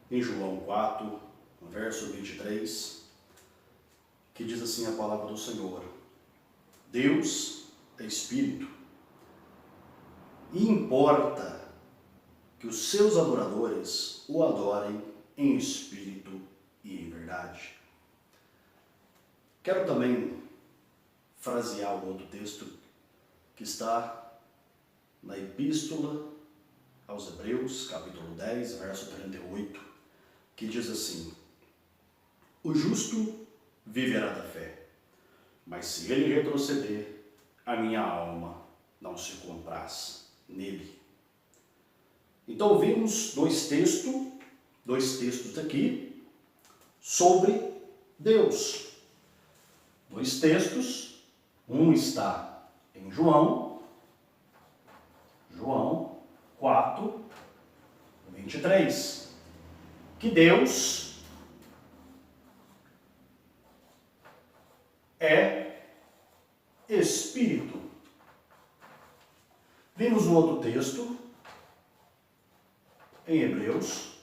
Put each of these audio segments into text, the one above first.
em João 4, verso 23, que diz assim a palavra do Senhor: Deus é Espírito, e importa que os seus adoradores o adorem em espírito e em verdade. Quero também frasear o outro texto que está na Epístola aos Hebreus, capítulo 10, verso 38, que diz assim: O justo viverá da fé, mas se ele retroceder, a minha alma não se compraz nele. Então vimos dois textos aqui sobre Deus. Dois textos, um está em João 4, 23, que Deus é Espírito. Vimos um outro texto em Hebreus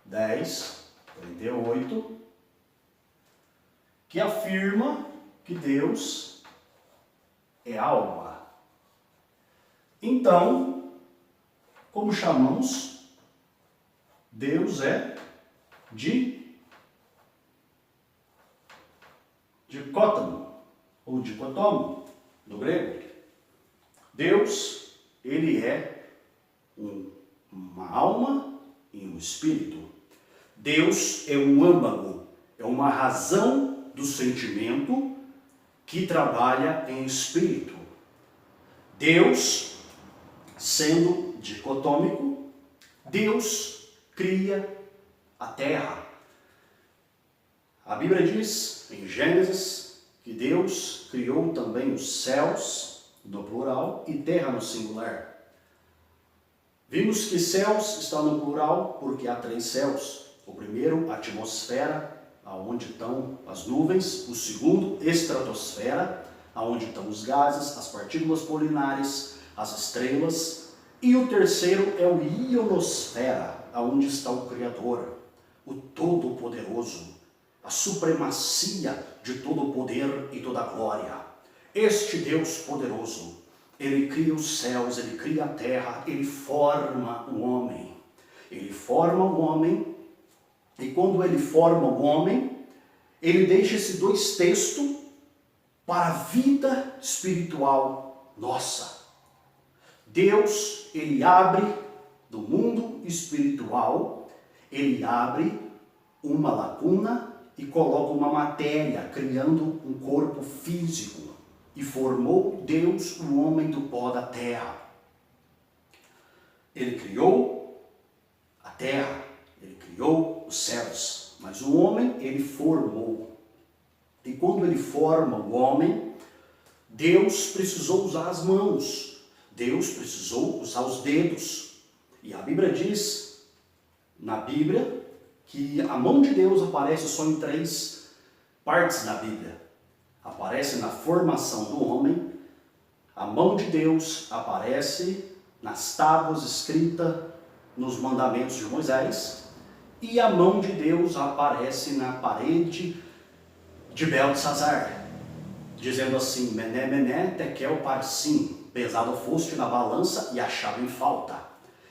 10, 38, que afirma que Deus é alma. Então, como chamamos? Deus é dicótomo, ou dicotomo, do grego. Deus, ele é uma alma e um espírito. Deus é um âmago, é uma razão do sentimento que trabalha em espírito. Deus, sendo dicotômico, Deus cria a terra. A Bíblia diz em Gênesis que Deus criou também os céus, no plural, e terra no singular. Vimos que céus está no plural porque há 3 céus. O primeiro, a atmosfera, aonde estão as nuvens. O segundo, estratosfera, aonde estão os gases, as partículas poliнаres, as estrelas. E o terceiro é o ionosfera, aonde está o Criador, o Todo-Poderoso, a supremacia de todo o poder e toda a glória. Este Deus poderoso, ele cria os céus, ele cria a terra, ele forma o homem. Ele forma o homem, e quando ele forma o homem, ele deixa esses 2 textos para a vida espiritual nossa. Deus, ele abre do mundo espiritual, ele abre uma lacuna e coloca uma matéria, criando um corpo físico. E formou Deus o homem do pó da terra. Ele criou a terra, ele criou os céus, mas o homem ele formou. E quando ele forma o homem, Deus precisou usar as mãos, Deus precisou usar os dedos. E a Bíblia diz, na Bíblia, que a mão de Deus aparece só em 3 partes na Bíblia. Aparece na formação do homem, a mão de Deus aparece nas tábuas escritas nos mandamentos de Moisés, e a mão de Deus aparece na parede de Beltesazar, dizendo assim: Mené, mené, tekel parsim, pesado foste na balança e achado em falta.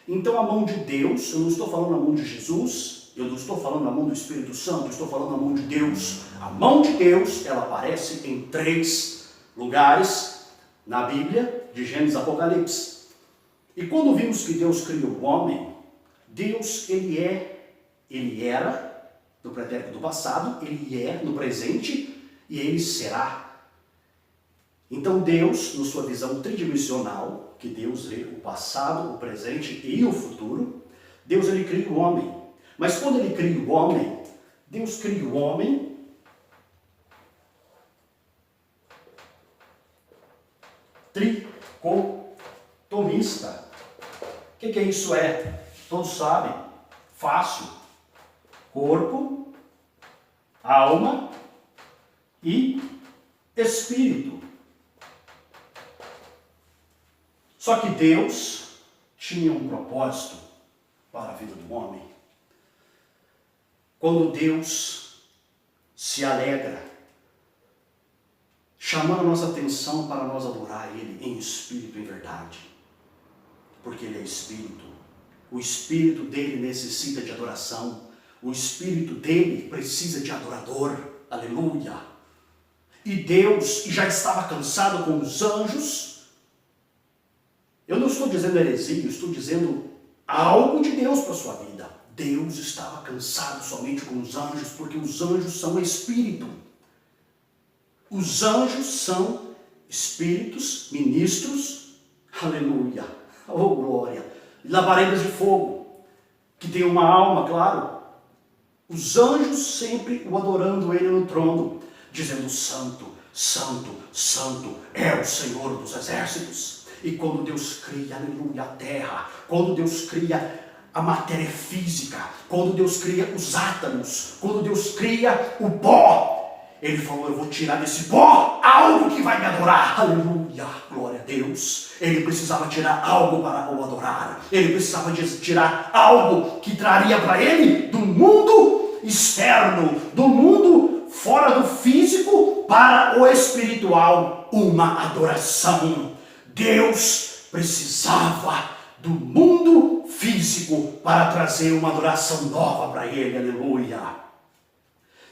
Então a mão de Deus, eu não estou falando a mão de Jesus, eu não estou falando a mão do Espírito Santo, eu estou falando a mão de Deus. A mão de Deus, ela aparece em 3 lugares na Bíblia, de Gênesis a Apocalipse. E quando vimos que Deus criou o homem, Deus, ele era, no pretérito do passado, ele é no presente e ele será. Então Deus, na sua visão tridimensional, que Deus vê o passado, o presente e o futuro, Deus, ele cria o homem. Mas quando ele cria o homem, Deus cria o homem tricotomista. O que isso é? Todos sabem. Fácil. Corpo, alma e espírito. Só que Deus tinha um propósito para a vida do homem. quando Deus se alegra, chamando a nossa atenção para nós adorar Ele em espírito e em verdade. Porque Ele é espírito. O espírito dele necessita de adoração. O espírito dele precisa de adorador. Aleluia. E Deus já estava cansado com os anjos. Eu não estou dizendo heresia, eu estou dizendo algo de Deus para a sua vida. Deus estava cansado somente com os anjos, porque os anjos são espírito. Os anjos são espíritos, ministros, aleluia, oh glória, labaredas de fogo, que tem uma alma, claro. Os anjos sempre o adorando ele no trono, dizendo: santo, santo, santo é o Senhor dos exércitos. E quando Deus cria, aleluia, a terra, quando Deus cria a matéria física, quando Deus cria os átomos, quando Deus cria o pó, Ele falou: eu vou tirar desse pó algo que vai me adorar. Aleluia, glória a Deus. Ele precisava tirar algo para o adorar. Ele precisava tirar algo que traria para ele do mundo externo, do mundo fora do físico para o espiritual, uma adoração. Deus precisava do mundo físico para trazer uma adoração nova para ele. Aleluia.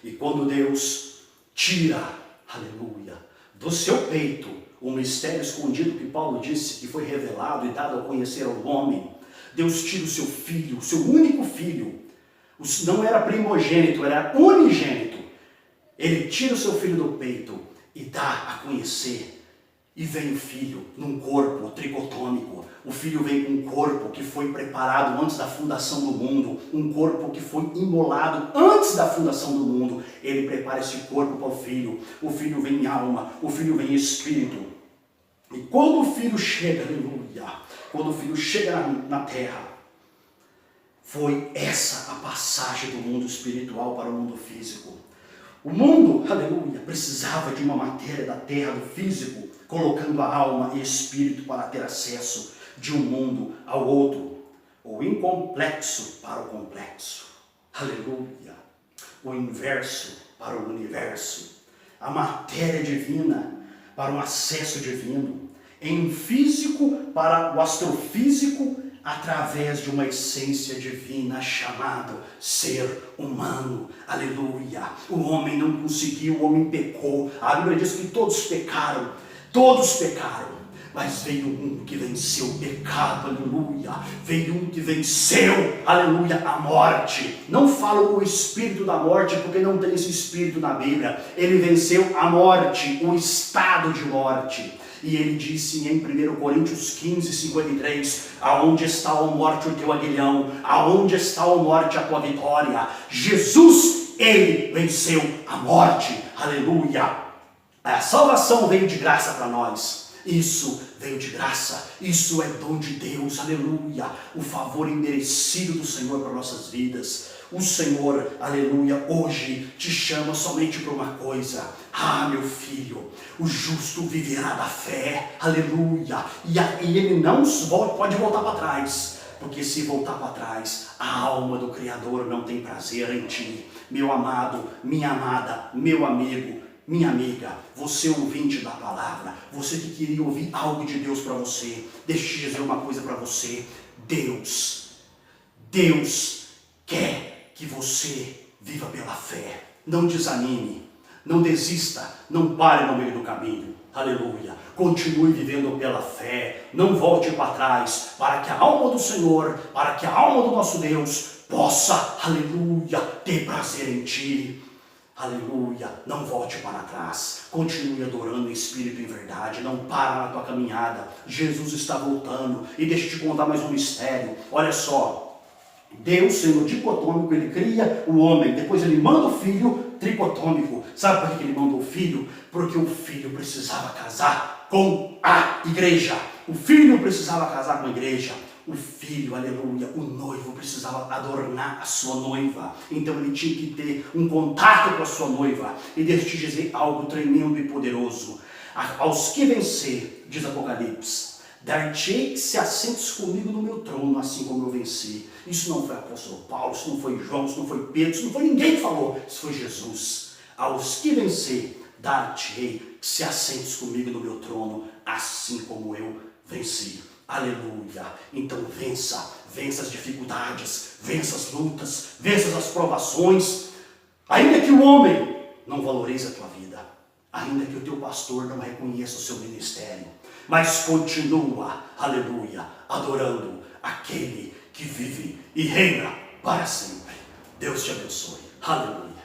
E quando Deus tira, aleluia, do seu peito o mistério escondido que Paulo disse que foi revelado e dado a conhecer ao homem, Deus tira o seu filho, o seu único filho, não era primogênito, era unigênito. Ele tira o seu filho do peito e dá a conhecer. E vem o filho num corpo tricotômico. O filho vem com um corpo que foi preparado antes da fundação do mundo. Um corpo que foi imolado antes da fundação do mundo. Ele prepara esse corpo para o filho. O filho vem em alma, o filho vem em espírito. E quando o filho chega, aleluia, quando o filho chega na terra, foi essa a passagem do mundo espiritual para o mundo físico. O mundo, aleluia, precisava de uma matéria da terra, do físico, colocando a alma e espírito para ter acesso de um mundo ao outro. O incomplexo para o complexo. Aleluia. O inverso para o universo. A matéria divina para um acesso divino. Em físico para o astrofísico, através de uma essência divina chamado ser humano. Aleluia. O homem não conseguiu, o homem pecou. A Bíblia diz que todos pecaram, mas veio um que venceu o pecado, aleluia. Veio um que venceu, aleluia, a morte. Não falo o espírito da morte, porque não tem esse espírito na Bíblia. Ele venceu a morte, o estado de morte. E ele disse em 1 Coríntios 15, 53, aonde está, ó morte, o teu aguilhão? Aonde está, ó morte, a tua vitória? Jesus, ele venceu a morte, aleluia. A salvação veio de graça para nós. Isso veio de graça, isso é dom de Deus, aleluia. O favor imerecido do Senhor para nossas vidas. O Senhor, aleluia, hoje te chama somente para uma coisa. Ah, meu filho, o justo viverá da fé, aleluia. E ele não pode voltar para trás, porque se voltar para trás, a alma do Criador não tem prazer em ti. Meu amado, minha amada, meu amigo, minha amiga, você ouvinte da palavra, você que queria ouvir algo de Deus para você, deixa eu dizer uma coisa para você. Deus quer que você viva pela fé. Não desanime, não desista, não pare no meio do caminho. Aleluia. Continue vivendo pela fé. Não volte para trás, para que a alma do Senhor, para que a alma do nosso Deus possa, aleluia, ter prazer em ti. Aleluia, não volte para trás, continue adorando em espírito e em verdade, não para na tua caminhada. Jesus está voltando. E deixa eu te contar mais um mistério. Olha só, Deus, sendo dicotômico, ele cria o homem, depois ele manda o filho tricotômico. Sabe por que ele mandou o filho? Porque o filho precisava casar com a igreja. O filho precisava casar com a igreja. O filho, aleluia, o noivo precisava adornar a sua noiva. Então ele tinha que ter um contato com a sua noiva. E deixa eu te dizer algo tremendo e poderoso. Aos que vencer, diz Apocalipse, dar-te-ei que se assentes comigo no meu trono, assim como eu venci. Isso não foi apóstolo Paulo, isso não foi João, isso não foi Pedro, isso não foi ninguém que falou, isso foi Jesus. Aos que vencer, dar-te-ei que se assentes comigo no meu trono, assim como eu venci. Aleluia. Então vença as dificuldades, vença as lutas, vença as provações. Ainda que o homem não valorize a tua vida, ainda que o teu pastor não reconheça o seu ministério, mas continua, aleluia, adorando aquele que vive e reina para sempre. Deus te abençoe. Aleluia.